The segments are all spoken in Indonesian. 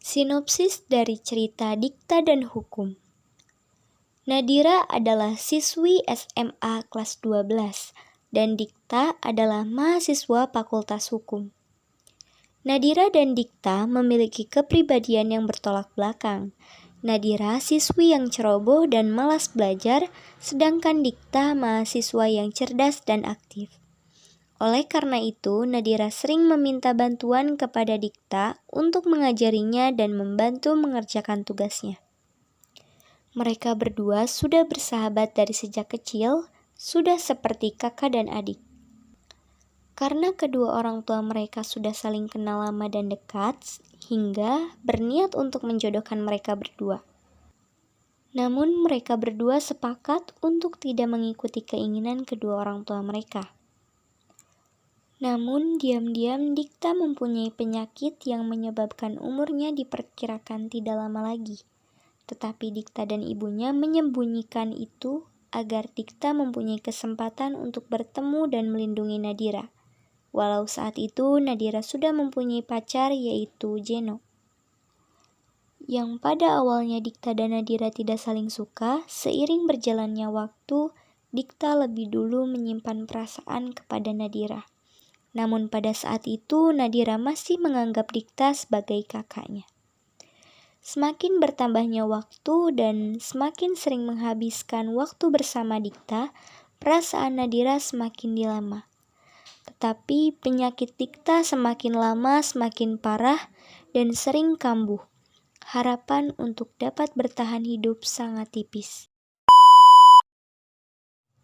Sinopsis dari cerita Dikta dan Hukum. Nadira adalah siswi SMA kelas 12 dan Dikta adalah mahasiswa Fakultas Hukum. Nadira dan Dikta memiliki kepribadian yang bertolak belakang. Nadira siswi yang ceroboh dan malas belajar, sedangkan Dikta mahasiswa yang cerdas dan aktif. Oleh karena itu, Nadira sering meminta bantuan kepada Dikta untuk mengajarinya dan membantu mengerjakan tugasnya. Mereka berdua sudah bersahabat dari sejak kecil, sudah seperti kakak dan adik. Karena kedua orang tua mereka sudah saling kenal lama dan dekat, hingga berniat untuk menjodohkan mereka berdua. Namun mereka berdua sepakat untuk tidak mengikuti keinginan kedua orang tua mereka. Namun diam-diam Dikta mempunyai penyakit yang menyebabkan umurnya diperkirakan tidak lama lagi. Tetapi Dikta dan ibunya menyembunyikan itu agar Dikta mempunyai kesempatan untuk bertemu dan melindungi Nadira. Walau saat itu Nadira sudah mempunyai pacar yaitu Jeno. Yang pada awalnya Dikta dan Nadira tidak saling suka, seiring berjalannya waktu, Dikta lebih dulu menyimpan perasaan kepada Nadira. Namun pada saat itu Nadira masih menganggap Dikta sebagai kakaknya. Semakin bertambahnya waktu dan semakin sering menghabiskan waktu bersama Dikta, perasaan Nadira semakin dilema. Tetapi penyakit Dikta semakin lama semakin parah dan sering kambuh. Harapan untuk dapat bertahan hidup sangat tipis.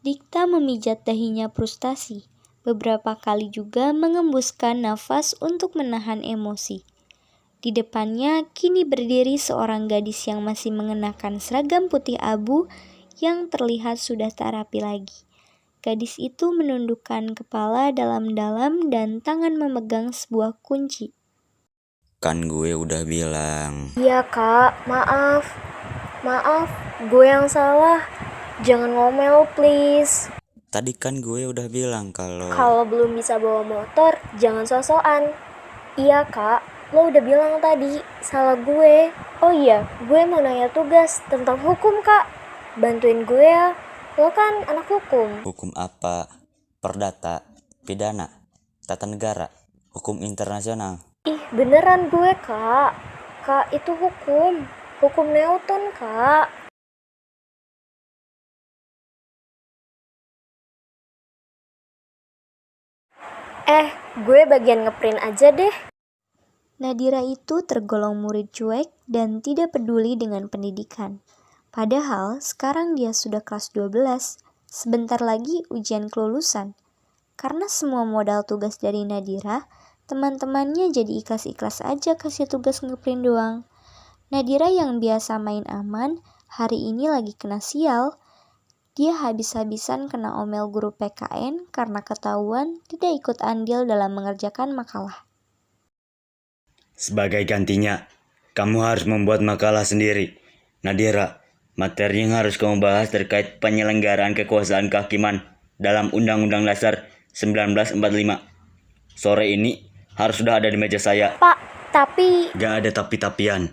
Dikta memijat dahinya frustasi. Beberapa kali juga mengembuskan nafas untuk menahan emosi. Di depannya kini berdiri seorang gadis yang masih mengenakan seragam putih abu yang terlihat sudah tak rapi lagi. Gadis itu menundukkan kepala dalam-dalam dan tangan memegang sebuah kunci. Kan gue udah bilang. Iya kak, maaf, gue yang salah. Jangan ngomel please. Tadi kan gue udah bilang Kalau belum bisa bawa motor, jangan sok-sokan. Iya kak, lo udah bilang tadi, salah gue. Oh iya, gue mau nanya tugas tentang hukum kak. Bantuin gue ya, lo kan anak hukum. Hukum apa? Perdata, pidana, tata negara, hukum internasional. Ih beneran gue kak. Kak itu hukum Newton kak. Gue bagian ngeprint aja deh. Nadira itu tergolong murid cuek dan tidak peduli dengan pendidikan. Padahal sekarang dia sudah kelas 12, sebentar lagi ujian kelulusan. Karena semua modal tugas dari Nadira, teman-temannya jadi ikhlas-ikhlas aja kasih tugas ngeprint doang. Nadira yang biasa main aman, hari ini lagi kena sial. Dia habis-habisan kena omel guru PKN karena ketahuan tidak ikut andil dalam mengerjakan makalah. Sebagai gantinya, kamu harus membuat makalah sendiri. Nadira, materi yang harus kamu bahas terkait penyelenggaraan kekuasaan kehakiman dalam Undang-Undang Dasar 1945. Sore ini harus sudah ada di meja saya. Pak, tapi... Gak ada tapi-tapian.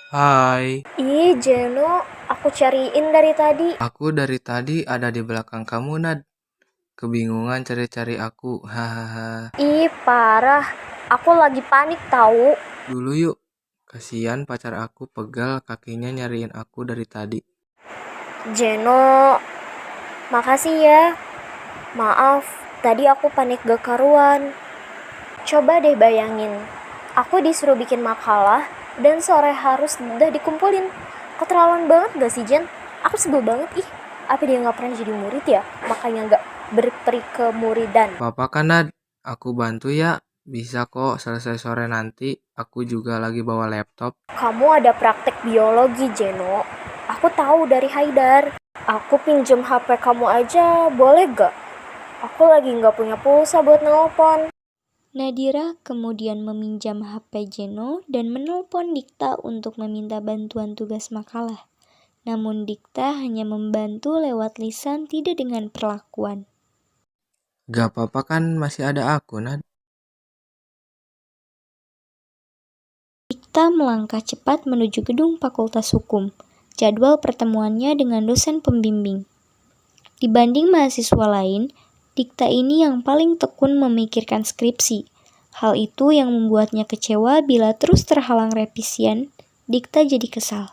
Hai, Ih Jeno, aku cariin dari tadi. aku dari tadi ada di belakang kamu, Nad. Kebingungan cari-cari aku, hahaha. Ih parah, aku lagi panik tahu. Dulu yuk, kasihan pacar aku pegal kakinya nyariin aku dari tadi. Jeno, makasih ya. Maaf, tadi aku panik gak karuan. Coba deh bayangin, aku disuruh bikin makalah dan sore harus udah dikumpulin. Keterlaluan banget gak sih Jen? Aku sebel banget ih. Apa dia gak pernah jadi murid ya? Makanya gak berperi kemuridan. Apa kan, Nad? Aku bantu ya. Bisa kok selesai sore nanti. Aku juga lagi bawa laptop. Kamu ada praktek biologi Jeno. Aku tahu dari Haidar. Aku pinjem HP kamu aja, boleh gak? Aku lagi gak punya pulsa buat nelpon. Nadira kemudian meminjam HP Jeno dan menelpon Dikta untuk meminta bantuan tugas makalah. Namun Dikta hanya membantu lewat lisan, tidak dengan perlakuan. Gak apa-apa kan masih ada aku, Nad. Dikta melangkah cepat menuju gedung Fakultas Hukum. Jadwal pertemuannya dengan dosen pembimbing. Dibanding mahasiswa lain, Dikta ini yang paling tekun memikirkan skripsi. Hal itu yang membuatnya kecewa bila terus terhalang revisian. Dikta jadi kesal.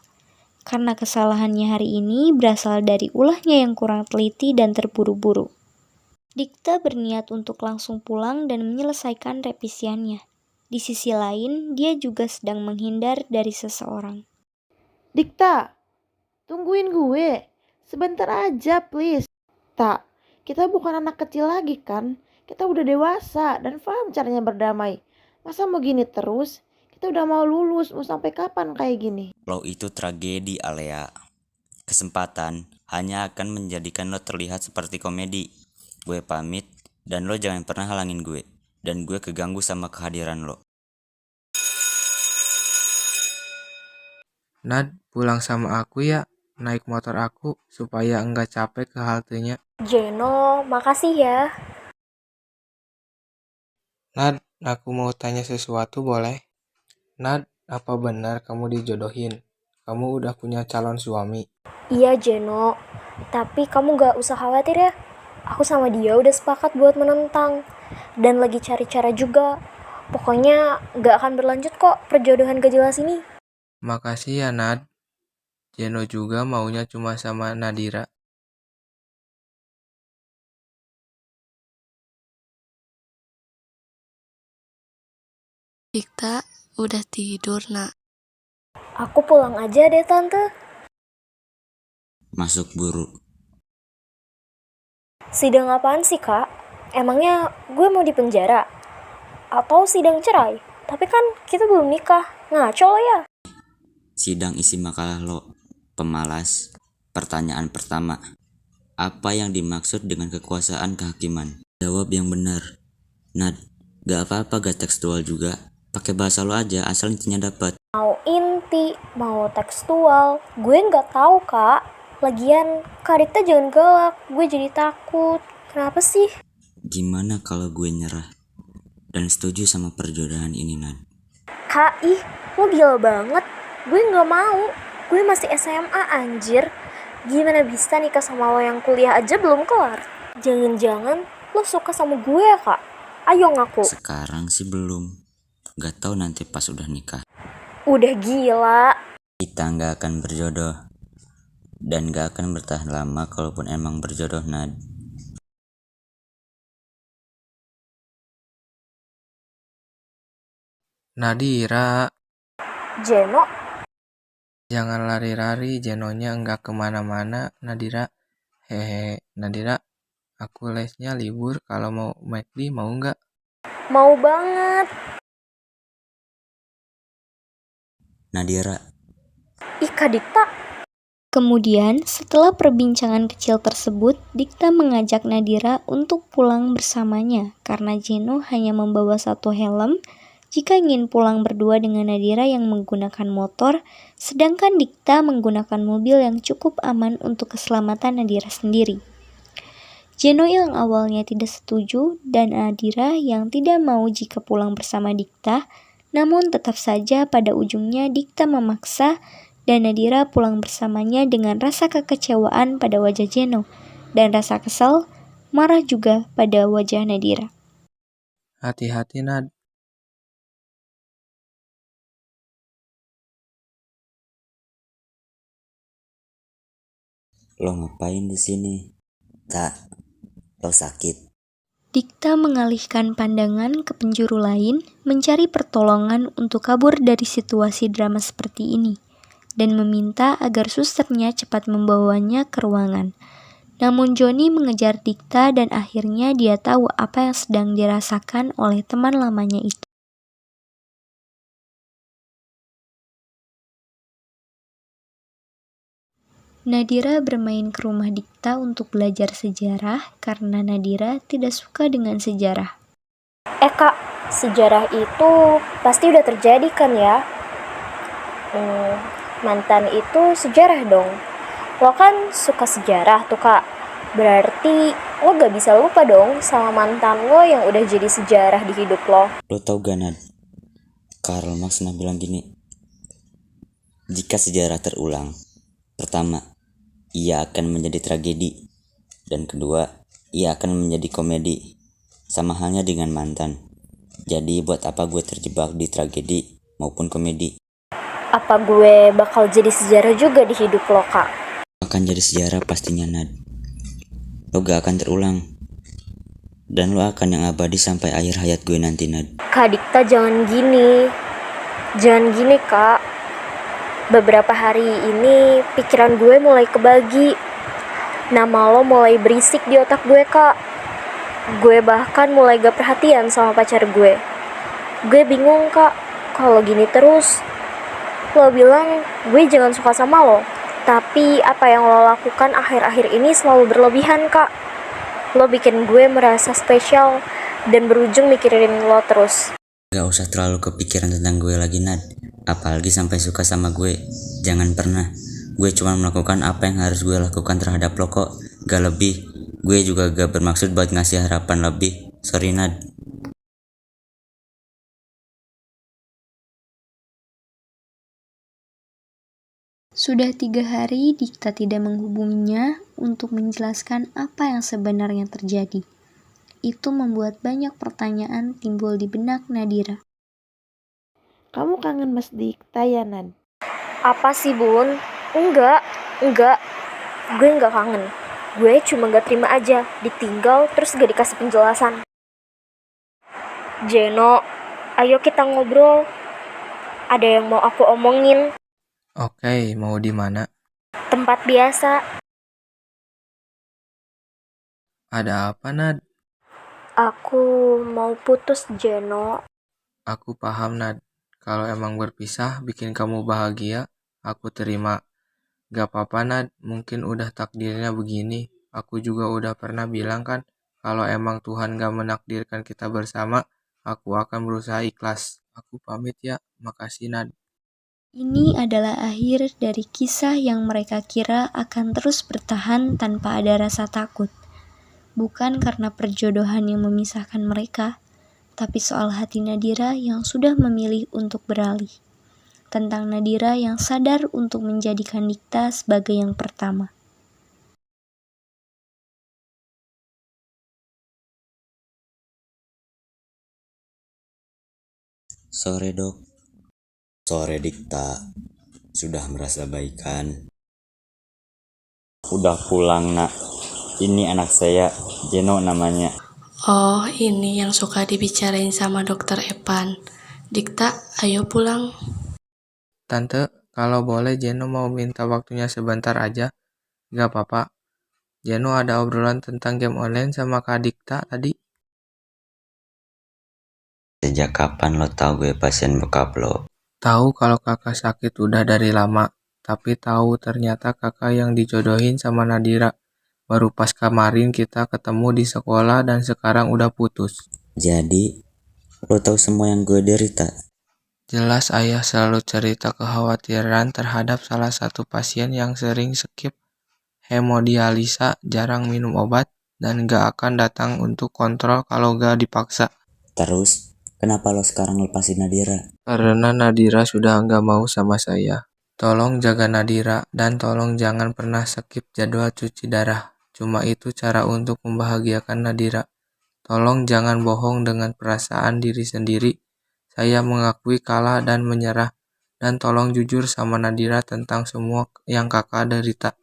Karena kesalahannya hari ini berasal dari ulahnya yang kurang teliti dan terburu-buru. Dikta berniat untuk langsung pulang dan menyelesaikan revisiannya. Di sisi lain, dia juga sedang menghindar dari seseorang. Dikta, tungguin gue. Sebentar aja please. Tak, kita bukan anak kecil lagi kan? Kita udah dewasa dan paham caranya berdamai. Masa mau gini terus? Kita udah mau lulus, mau sampai kapan kayak gini? Lo itu tragedi, Alea. Kesempatan hanya akan menjadikan lo terlihat seperti komedi. Gue pamit, dan lo jangan pernah halangin gue. Dan gue keganggu sama kehadiran lo. Nad, pulang sama aku ya. Naik motor aku supaya enggak capek ke haltenya. Jeno, makasih ya. Nad, aku mau tanya sesuatu boleh? Nad, apa benar kamu dijodohin? Kamu udah punya calon suami? Iya Jeno, tapi kamu gak usah khawatir ya. Aku sama dia udah sepakat buat menentang. Dan lagi cari cara juga. Pokoknya gak akan berlanjut kok perjodohan gak jelas ini. Makasih ya Nad. Jeno juga maunya cuma sama Nadira. Dikta, udah tidur, nak. Aku pulang aja deh tante. Masuk buru. Sidang apaan sih kak? Emangnya gue mau dipenjara? Atau sidang cerai? Tapi kan kita belum nikah. Ngaco lo ya? Sidang isi makalah lo. Pemalas. Pertanyaan pertama. Apa yang dimaksud dengan kekuasaan kehakiman? Jawab yang benar. Nad, gak apa-apa gak tekstual juga. Pakai bahasa lo aja asal intinya dapat. Mau inti, mau tekstual, gue nggak tahu kak. Lagian, Kak Dikta jangan galak, gue jadi takut. Kenapa sih? Gimana kalau gue nyerah dan setuju sama perjodohan ini, Nad? Kak, ih, lo gila banget. Gue nggak mau. Gue masih SMA anjir. Gimana bisa nikah sama lo yang kuliah aja belum kelar? Jangan-jangan lo suka sama gue ya kak? Ayo ngaku. Sekarang sih belum. Gak tahu nanti pas udah nikah. Udah gila. Kita gak akan berjodoh. Dan gak akan bertahan lama kalaupun emang berjodoh, Nad. Nadira, Jeno, jangan lari-lari, Jenonya enggak kemana-mana, Nadira. Hehe, Nadira, aku lesnya libur, kalau mau McD mau enggak? mau banget. Nadira, Ih Kak Dikta. Kemudian, setelah perbincangan kecil tersebut, Dikta mengajak Nadira untuk pulang bersamanya karena Jeno hanya membawa satu helm jika ingin pulang berdua dengan Nadira yang menggunakan motor, sedangkan Dikta menggunakan mobil yang cukup aman untuk keselamatan Nadira sendiri. Jeno yang awalnya tidak setuju dan Nadira yang tidak mau jika pulang bersama Dikta, namun tetap saja pada ujungnya Dikta memaksa dan Nadira pulang bersamanya dengan rasa kekecewaan pada wajah Jeno dan rasa kesal, marah juga pada wajah Nadira. Hati-hati, Nad. lo ngapain di sini? Tak, lo sakit. Dikta mengalihkan pandangan ke penjuru lain, mencari pertolongan untuk kabur dari situasi drama seperti ini, dan meminta agar susternya cepat membawanya ke ruangan. Namun Joni mengejar Dikta dan akhirnya dia tahu apa yang sedang dirasakan oleh teman lamanya itu. Nadira bermain ke rumah Dikta untuk belajar sejarah karena Nadira tidak suka dengan sejarah. Kak, sejarah itu pasti udah terjadi kan ya? Mantan itu sejarah dong. Lo kan suka sejarah tuh kak. Berarti lo gak bisa lupa dong sama mantan lo yang udah jadi sejarah di hidup lo. Lo tau gak, Nad? Karl Marx pernah bilang gini, Jika sejarah terulang, pertama, ia akan menjadi tragedi, dan kedua, ia akan menjadi komedi. Sama halnya dengan mantan. Jadi buat apa gue terjebak di tragedi maupun komedi? Apa gue bakal jadi sejarah juga di hidup lo, Kak? Akan jadi sejarah pastinya, Nad. Lo gak akan terulang. Dan lo akan yang abadi sampai akhir hayat gue nanti, Nad. Kak Dikta, jangan gini. Jangan gini, Kak. Beberapa hari ini pikiran gue mulai kebagi. Nama lo mulai berisik di otak gue, Kak. Gue bahkan mulai gak perhatian sama pacar gue. Gue bingung, Kak. Kalau gini terus, lo bilang gue jangan suka sama lo. Tapi apa yang lo lakukan akhir-akhir ini selalu berlebihan, Kak. Lo bikin gue merasa spesial dan berujung mikirin lo terus. Gak usah terlalu kepikiran tentang gue lagi, Nad. Apalagi sampai suka sama gue. Jangan pernah. Gue cuma melakukan apa yang harus gue lakukan terhadap lo kok. Gak lebih. Gue juga gak bermaksud buat ngasih harapan lebih. Sorry, Nad. Sudah 3 hari Dikta tidak menghubunginya untuk menjelaskan apa yang sebenarnya terjadi. Itu membuat banyak pertanyaan timbul di benak Nadira. Kamu kangen Mas Dikta ya, Nad? Apa sih, Bun? Enggak. Gue enggak kangen. Gue cuma gak terima aja, ditinggal terus gak dikasih penjelasan. Jeno, ayo kita ngobrol. Ada yang mau aku omongin. Oke, mau di mana? Tempat biasa. Ada apa, Nad? Aku mau putus, Jeno. Aku paham, Nad. Kalau emang berpisah bikin kamu bahagia, aku terima. Gak apa-apa, Nad. Mungkin udah takdirnya begini. Aku juga udah pernah bilang kan, kalau emang Tuhan gak menakdirkan kita bersama, aku akan berusaha ikhlas. Aku pamit ya. Makasih, Nad. Ini adalah akhir dari kisah yang mereka kira akan terus bertahan tanpa ada rasa takut. Bukan karena perjodohan yang memisahkan mereka, tapi soal hati Nadira yang sudah memilih untuk beralih. Tentang Nadira yang sadar untuk menjadikan Dikta sebagai yang pertama. Sore, Dok. Sore, Dikta. Sudah merasa baikan? Udah pulang, Nak. Ini anak saya, Jeno namanya. Oh, ini yang suka dibicarain sama dokter Epan. Dikta, ayo pulang. Tante, kalau boleh Jeno mau minta waktunya sebentar aja. Gak apa-apa. Jeno ada obrolan tentang game online sama Kak Dikta tadi. Sejak kapan lo tahu gue pasien bokap lo? Tahu kalau kakak sakit udah dari lama. Tapi tahu ternyata kakak yang dijodohin sama Nadira. Baru pas kemarin kita ketemu di sekolah dan sekarang udah putus. Jadi, lo tahu semua yang gue derita? Jelas ayah selalu cerita kekhawatiran terhadap salah satu pasien yang sering skip hemodialisa, jarang minum obat, dan gak akan datang untuk kontrol kalau gak dipaksa. Terus, kenapa lo sekarang lepasin Nadira? Karena Nadira sudah gak mau sama saya. Tolong jaga Nadira dan tolong jangan pernah skip jadwal cuci darah. Cuma itu cara untuk membahagiakan Nadira. Tolong jangan bohong dengan perasaan diri sendiri. Saya mengakui kalah dan menyerah. Dan tolong jujur sama Nadira tentang semua yang kakak derita.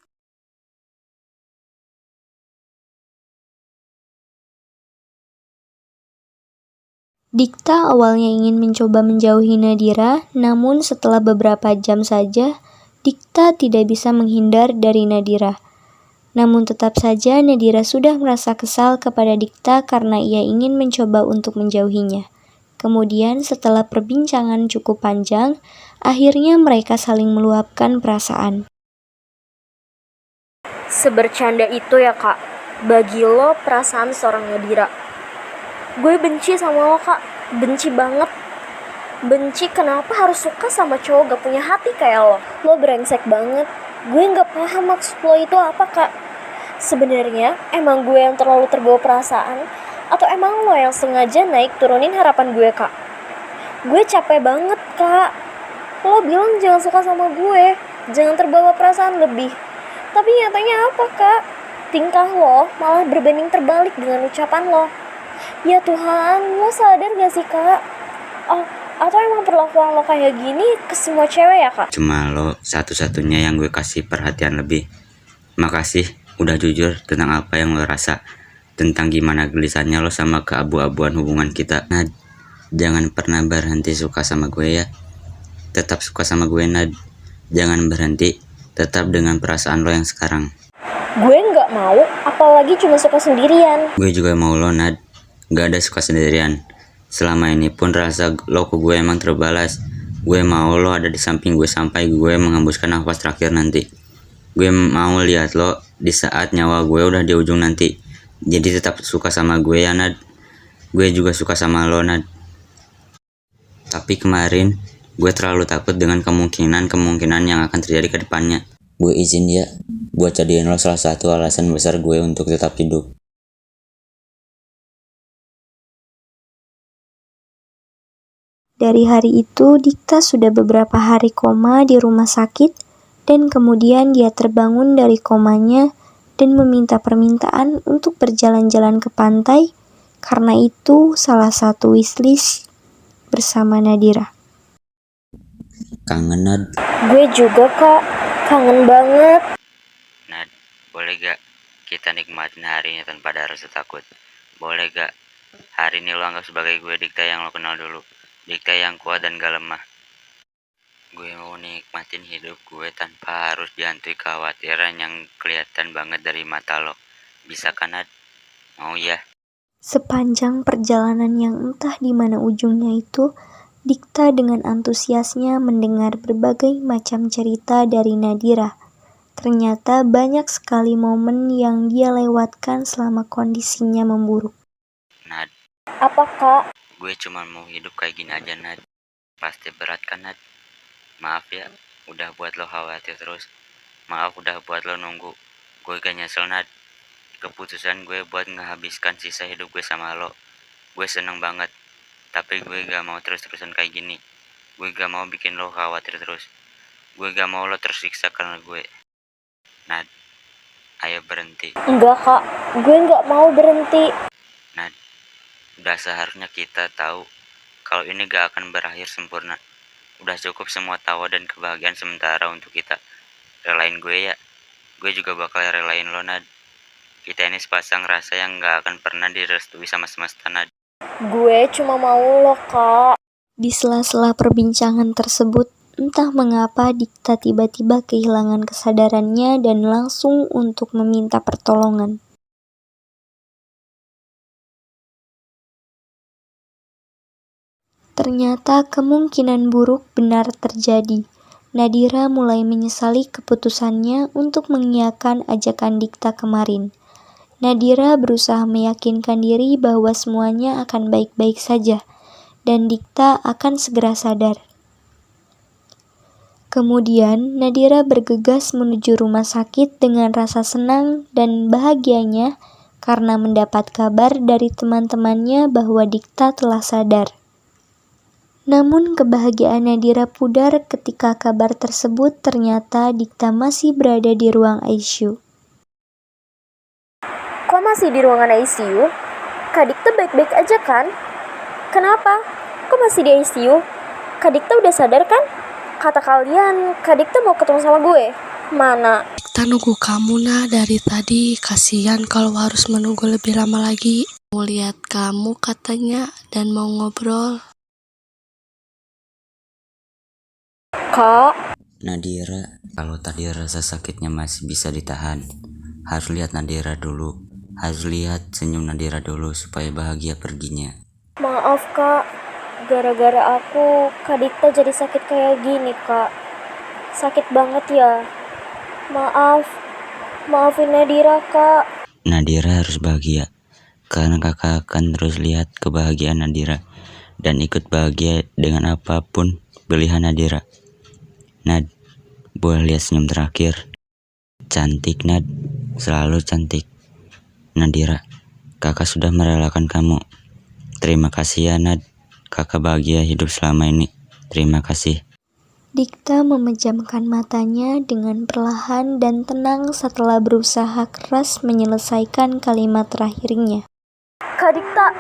Dikta awalnya ingin mencoba menjauhi Nadira, namun setelah beberapa jam saja, Dikta tidak bisa menghindar dari Nadira. Namun tetap saja Nadira sudah merasa kesal kepada Dikta karena ia ingin mencoba untuk menjauhinya. Kemudian setelah perbincangan cukup panjang, akhirnya mereka saling meluapkan perasaan. Sebercanda itu ya, Kak. Bagi lo perasaan seorang Nadira. Gue benci sama lo, Kak. Benci banget. Benci kenapa harus suka sama cowok gak punya hati kayak lo. Lo brengsek banget. Gue gak paham maksud lo itu apa, Kak. Sebenarnya emang gue yang terlalu terbawa perasaan, atau emang lo yang sengaja naik turunin harapan gue, Kak? Gue capek banget, Kak. Lo bilang jangan suka sama gue, jangan terbawa perasaan lebih. Tapi nyatanya apa, Kak? Tingkah lo malah berbanding terbalik dengan ucapan lo. Ya Tuhan, lo sadar gak sih, Kak? Oh, atau emang perlakuan lo kayak gini ke semua cewek ya, Kak? Cuma lo satu-satunya yang gue kasih perhatian lebih. Makasih udah jujur tentang apa yang lo rasa, tentang gimana gelisahnya lo sama keabu-abuan hubungan kita. Nad, jangan pernah berhenti suka sama gue ya. Tetap suka sama gue, Nad. Jangan berhenti, tetap dengan perasaan lo yang sekarang. Gue nggak mau, apalagi cuma suka sendirian. Gue juga mau lo, Nad. Gak ada suka sendirian. Selama ini pun rasa lo ke gue emang terbalas. Gue mau lo ada di samping gue sampai gue mengembuskan nafas terakhir nanti. Gue mau lihat lo di saat nyawa gue udah di ujung nanti. Jadi tetap suka sama gue ya, Nad. Gue juga suka sama lo, Nad. Tapi kemarin gue terlalu takut dengan kemungkinan yang akan terjadi ke depannya. Gue izin ya buat jadiin lo salah satu alasan besar gue untuk tetap hidup. Dari hari itu, Dikta sudah beberapa hari koma di rumah sakit, dan kemudian dia terbangun dari komanya dan meminta permintaan untuk berjalan-jalan ke pantai, karena itu salah satu wishlist bersama Nadira. Kangen, Nad. Gue juga, Kak. Kangen banget. Nad, boleh gak kita nikmatin harinya tanpa ada rasa takut? Boleh gak hari ini lo anggap sebagai gue Dikta yang lo kenal dulu, Dikta yang kuat dan gak lemah. Gue mau nikmatin hidup gue tanpa harus dihantui kekhawatiran yang kelihatan banget dari mata lo. Bisa kan, Nad? Mau ya? Sepanjang perjalanan yang entah di mana ujungnya itu, Dikta dengan antusiasnya mendengar berbagai macam cerita dari Nadira. Ternyata banyak sekali momen yang dia lewatkan selama kondisinya memburuk. Nad, Apa, Kak? gue cuma mau hidup kayak gini aja, Nad. Pasti berat kan, Nad? Maaf ya, udah buat lo khawatir terus. Maaf udah buat lo nunggu. Gue gak nyesel, Nad. Keputusan gue buat ngehabiskan sisa hidup gue sama lo. Gue seneng banget. Tapi gue gak mau terus-terusan kayak gini. Gue gak mau bikin lo khawatir terus. Gue gak mau lo tersiksa karena gue. Nad, ayo berhenti. Enggak, Kak. Gue nggak mau berhenti. Nad, udah seharusnya kita tahu kalau ini gak akan berakhir sempurna. Udah cukup semua tawa dan kebahagiaan sementara untuk kita. Relain gue ya. Gue juga bakal relain lo, Nad. Kita ini sepasang rasa yang gak akan pernah direstui sama semesta, Nad. Gue cuma mau lo, Kak. Di sela-sela perbincangan tersebut, entah mengapa Dikta tiba-tiba kehilangan kesadarannya dan langsung untuk meminta pertolongan. Ternyata kemungkinan buruk benar terjadi. Nadira mulai menyesali keputusannya untuk mengiyakan ajakan Dikta kemarin. Nadira berusaha meyakinkan diri bahwa semuanya akan baik-baik saja, dan Dikta akan segera sadar. Kemudian, Nadira bergegas menuju rumah sakit dengan rasa senang dan bahagianya karena mendapat kabar dari teman-temannya bahwa Dikta telah sadar. Namun kebahagiaan Nadira pudar ketika kabar tersebut ternyata Dikta masih berada di ruang ICU. Kok masih di ruangan ICU? Kak Dikta baik-baik aja kan? Kenapa? Kok masih di ICU? Kak Dikta udah sadar kan? Kata kalian, Kak Dikta mau ketemu sama gue. Mana? Kita nunggu kamu nah dari tadi. Kasihan kalau harus menunggu lebih lama lagi. Mau lihat kamu katanya dan mau ngobrol. Kak, Nadira, kalau tadi rasa sakitnya masih bisa ditahan, harus lihat Nadira dulu. Harus lihat senyum Nadira dulu supaya bahagia perginya. maaf Kak. Gara-gara aku, Kak Dikta jadi sakit kayak gini, Kak. Sakit banget ya. Maaf. Maafin Nadira, Kak. Nadira harus bahagia, karena kakak akan terus lihat kebahagiaan Nadira dan ikut bahagia dengan apapun pilihan Nadira. Nad, boleh lihat senyum terakhir. Cantik, Nad, selalu cantik. Nadira, kakak sudah merelakan kamu. Terima kasih ya, Nad. Kakak bahagia hidup selama ini. Terima kasih. Dikta memejamkan matanya dengan perlahan dan tenang setelah berusaha keras menyelesaikan kalimat terakhirnya. Kak Dikta,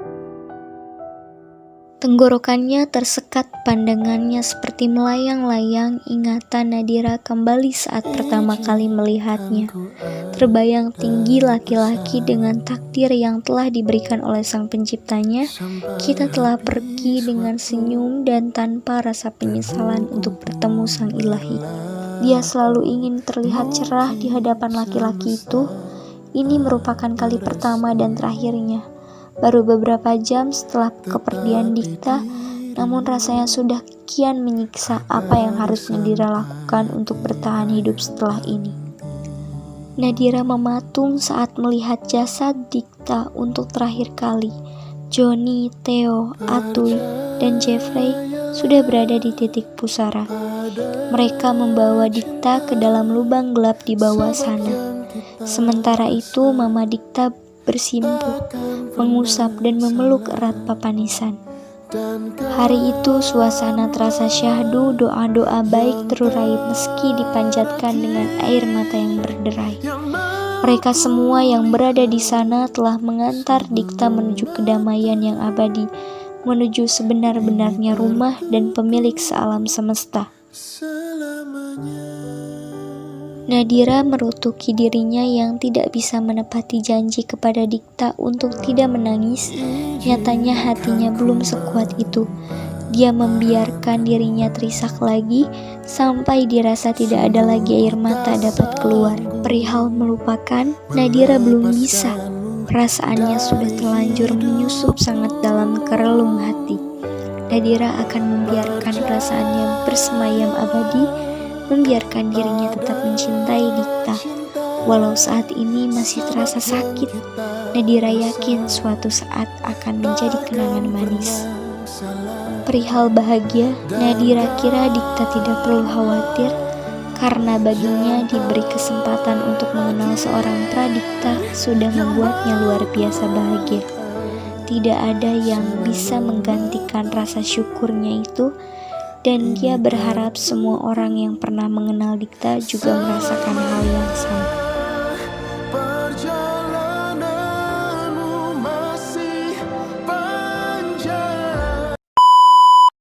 Tenggorokannya tersekat, pandangannya seperti melayang-layang. Ingatan Nadira kembali saat pertama kali melihatnya. Terbayang tinggi laki-laki dengan takdir yang telah diberikan oleh sang penciptanya. Kita telah pergi dengan senyum dan tanpa rasa penyesalan untuk bertemu sang ilahi. Dia selalu ingin terlihat cerah di hadapan laki-laki itu. Ini merupakan kali pertama dan terakhirnya. Baru beberapa jam setelah kepergian Dikta, namun rasanya sudah kian menyiksa apa yang harus Nadira lakukan untuk bertahan hidup setelah ini. Nadira mematung saat melihat jasad Dikta untuk terakhir kali. Johnny, Theo, Atuy, dan Jeffrey sudah berada di titik pusara. Mereka membawa Dikta ke dalam lubang gelap di bawah sana. Sementara itu, Mama Dikta bersimpuh, mengusap dan memeluk erat Papa Nisan. Hari itu suasana terasa syahdu, doa-doa baik terurai meski dipanjatkan dengan air mata yang berderai. Mereka semua yang berada di sana telah mengantar Dikta menuju kedamaian yang abadi, menuju sebenar-benarnya rumah dan pemilik sealam semesta. Nadira merutuki dirinya yang tidak bisa menepati janji kepada Dikta untuk tidak menangis. Nyatanya hatinya belum sekuat itu. Dia membiarkan dirinya terisak lagi sampai dirasa tidak ada lagi air mata dapat keluar. Perihal melupakan, Nadira belum bisa. Perasaannya sudah terlanjur menyusup sangat dalam ke relung hati. Nadira akan membiarkan perasaannya bersemayam abadi, membiarkan dirinya tetap mencintai Dikta. Walau saat ini masih terasa sakit, Nadira yakin suatu saat akan menjadi kenangan manis. Perihal bahagia, Nadira kira Dikta tidak perlu khawatir, karena baginya diberi kesempatan untuk mengenal seorang pradikta sudah membuatnya luar biasa bahagia. Tidak ada yang bisa menggantikan rasa syukurnya itu, dan dia berharap semua orang yang pernah mengenal Dikta juga merasakan hal yang sama.